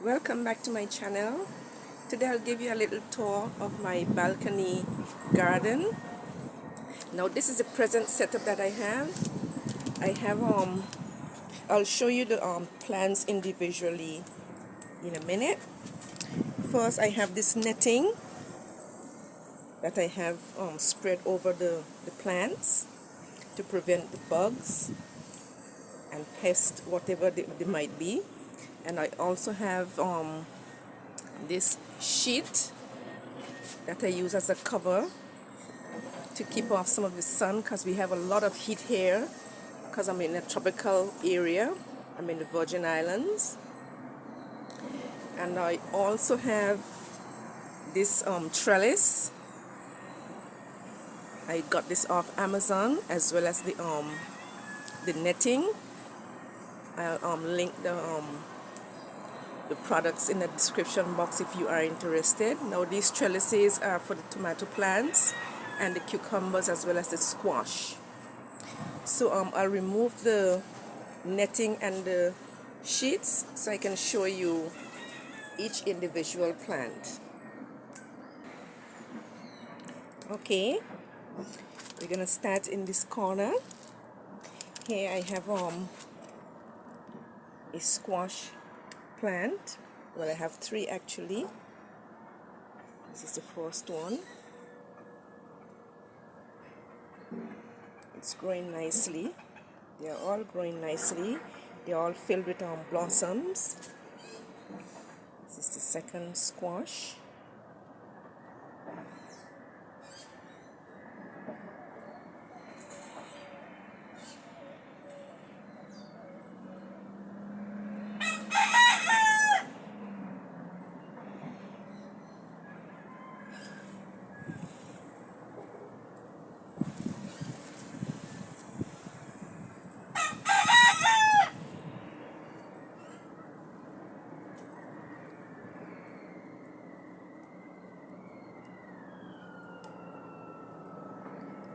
Welcome back to my channel. Today I'll give you a little tour of my balcony garden. Now this is the present setup that I have. I'll show you the plants individually in a minute. First I have this netting that I have spread over the plants to prevent the bugs and pests, whatever they might be. And I also have this sheet that I use as a cover to keep off some of the sun, because we have a lot of heat here because I'm in a tropical area. I'm in the Virgin Islands. And I also have this trellis. I got this off Amazon, as well as the netting. I'll link the products in the description box if you are interested. Now these trellises are for the tomato plants and the cucumbers, as well as the squash. So I'll remove the netting and the sheets so I can show you each individual plant. Okay, we're gonna start in this corner. Here I have a squash plant. Well, I have three actually. This is the first one. It's growing nicely. They are all growing nicely. They are all filled with blossoms. This is the second squash.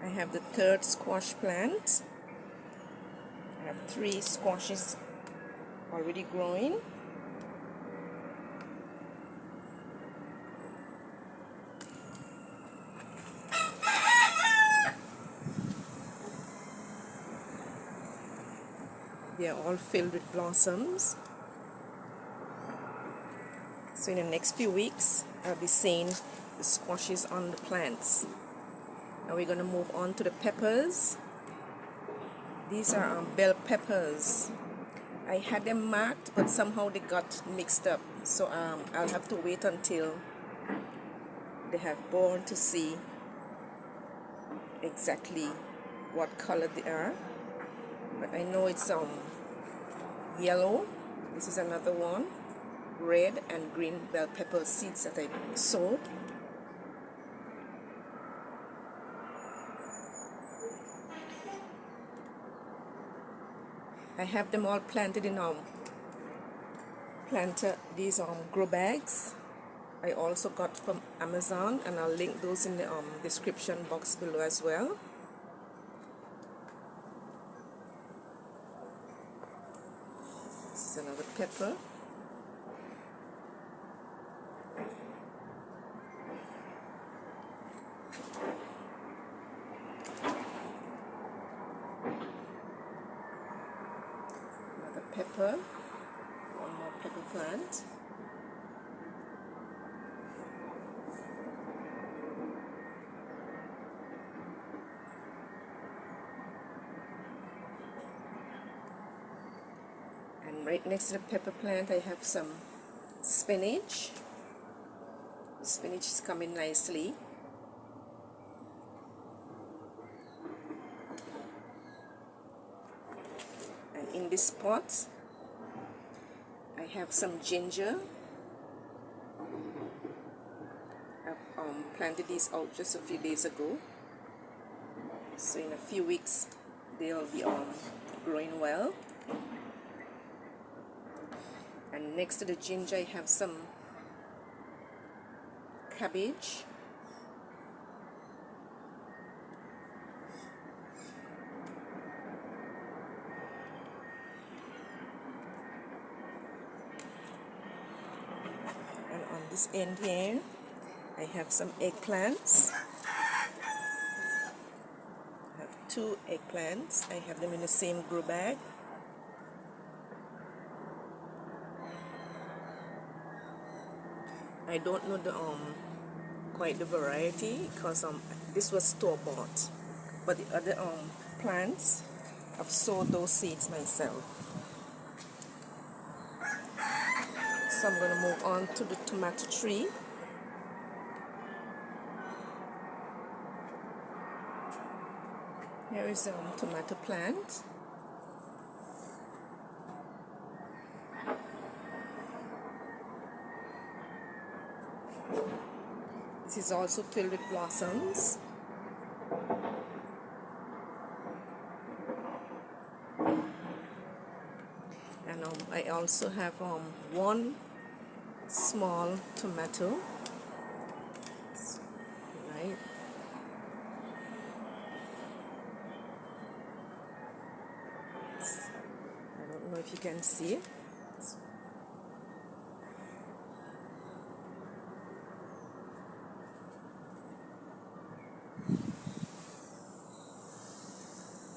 I have the third squash plant. I have three squashes already growing. They are all filled with blossoms. So in the next few weeks, I'll be seeing the squashes on the plants. Now we're going to move on to the peppers. These are bell peppers. I had them marked, but somehow they got mixed up. So I'll have to wait until they have born to see exactly what color they are. But I know it's yellow. This is another one. Red and green bell pepper seeds that I sowed. I have them all planted in these grow bags. I also got from Amazon, and I'll link those in the description box below as well. This is another pepper. Pepper, one more pepper plant. And right next to the pepper plant, I have some spinach. The spinach is coming nicely. And in this pot, I have some ginger. I've planted these out just a few days ago. So in a few weeks, they'll be growing well. And next to the ginger, I have some cabbage. this end here, I have some eggplants. I have 2 eggplants. I have them in the same grow bag. I don't know the quite the variety because this was store-bought, but the other plants, I've sowed those seeds myself. So I'm going to move on to the tomato tree. Here is a tomato plant. This is also filled with blossoms. And I also have 1 small tomato, right? I don't know if you can see it.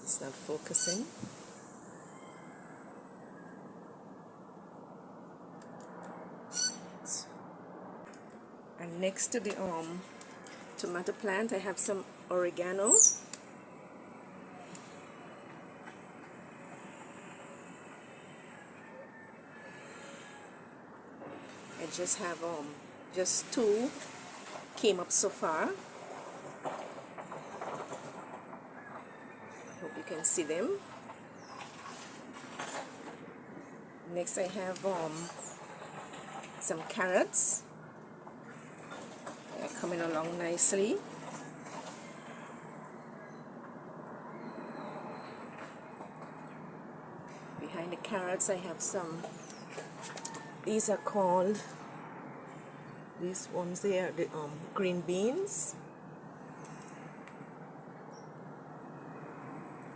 It's not focusing. And next to the tomato plant, I have some oregano. I just have just 2 came up so far. I hope you can see them. Next I have some carrots. They're coming along nicely. Behind the carrots I have some, these are called, these ones they are the green beans.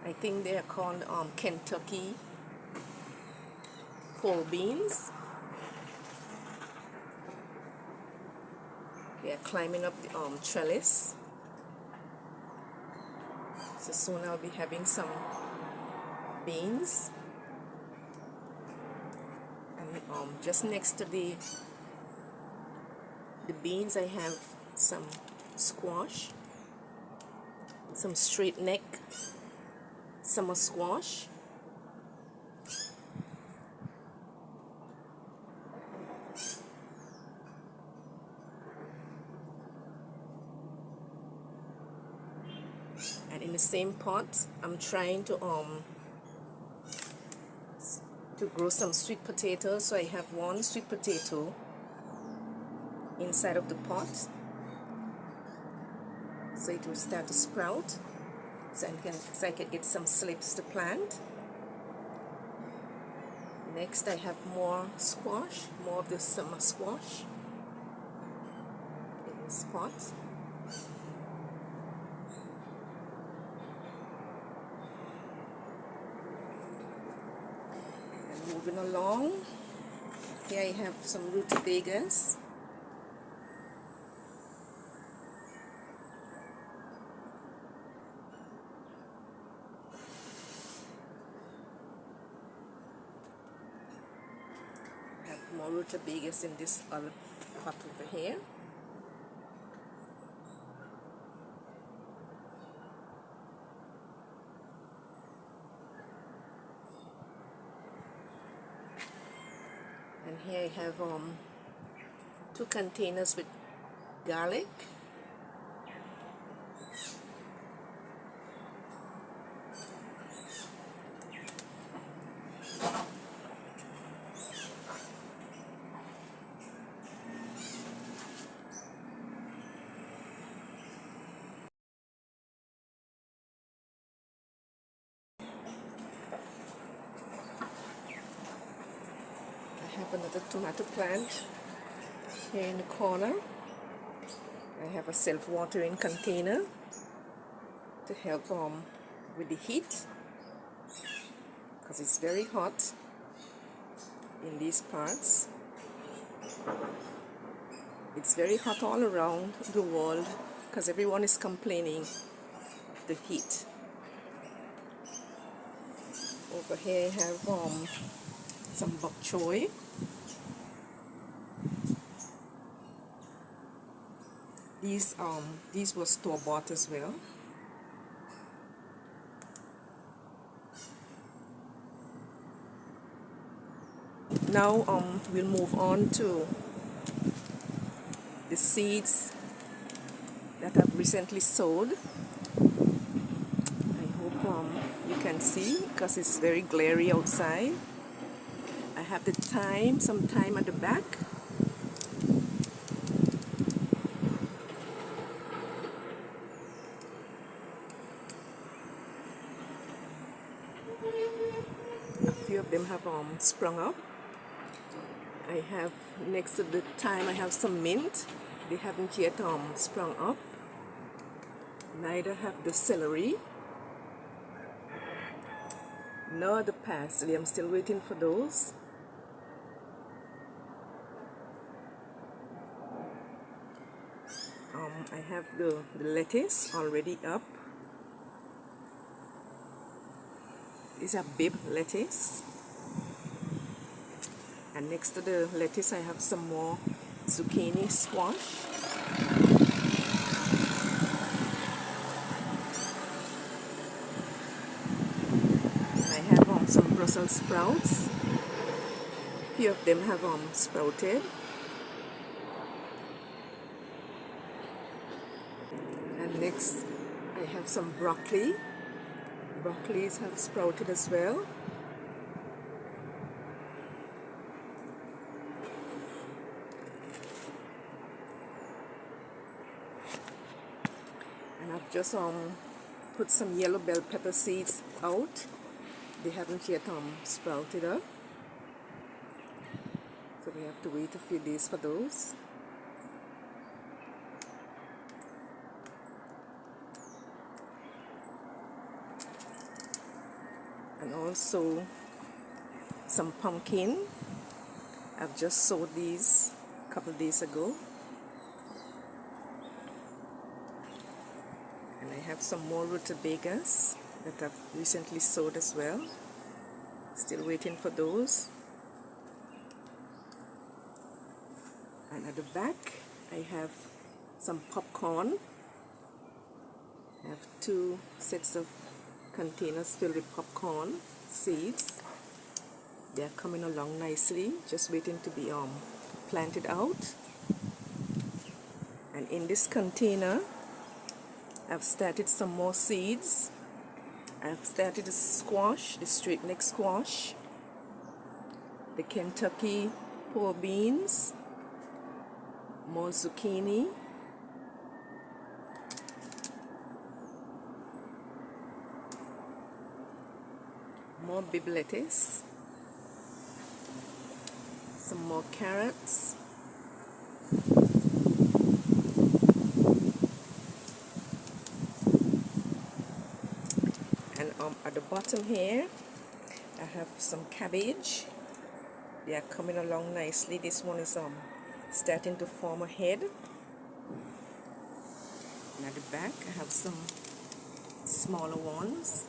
I think they are called Kentucky pole beans. They are climbing up the trellis. So soon I'll be having some beans. And just next to the beans I have some squash, some straight neck summer squash. And in the same pot I'm trying to grow some sweet potatoes. So I have 1 sweet potato inside of the pot, so it will start to sprout, so I can get some slips to plant. Next I have more squash, more of the summer squash in this pot. And moving along, here I have some rutabagas. More rutabagas in this other pot over here. And here I have 2 containers with garlic. I have another tomato plant here in the corner. I have a self-watering container to help with the heat, because it's very hot in these parts. It's very hot all around the world because everyone is complaining the heat. Over here I have some bok choy. These were store-bought as well. Now we'll move on to the seeds that I've recently sowed. I hope you can see because it's very glary outside. I have some thyme at the back. A few of them have sprung up. I have next to the thyme I have some mint. They haven't yet sprung up. Neither have the celery nor the parsley. I'm still waiting for those. I have the lettuce already up. These are Bibb lettuce. And next to the lettuce I have some more zucchini squash. I have some Brussels sprouts. A few of them have sprouted. And next I have some broccoli. Broccolis have sprouted as well. And I've just put some yellow bell pepper seeds out. They haven't yet sprouted up, so we have to wait a few days for those. And also some pumpkin. I've just sowed these a couple days ago. And I have some more rutabagas that I've recently sowed as well. Still waiting for those. And at the back I have some popcorn. I have 2 sets of containers filled with popcorn seeds. They are coming along nicely, just waiting to be planted out. And in this container I've started some more seeds. I've started the squash, the straight neck squash, the Kentucky pole beans, more zucchini, more Bibb lettuce, some more carrots, and at the bottom here I have some cabbage. They are coming along nicely. This one is starting to form a head. And at the back I have some smaller ones.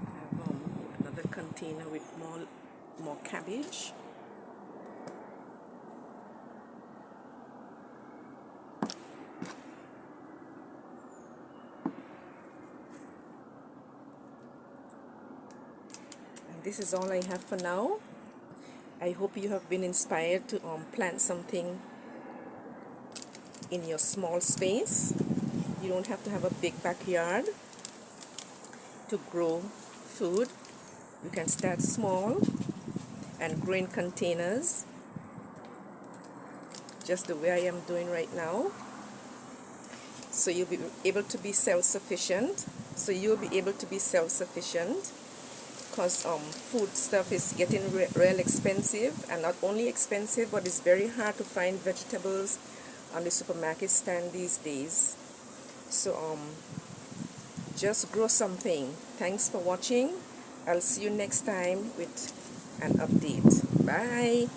I have another container with more cabbage. This is all I have for now. I hope you have been inspired to plant something in your small space. You don't have to have a big backyard to grow food. You can start small and grow in containers, just the way I am doing right now. So you'll be able to be self-sufficient. Because food stuff is getting real expensive, and not only expensive, but it's very hard to find vegetables on the supermarket stand these days. So just grow something. Thanks for watching. I'll see you next time with an update. Bye.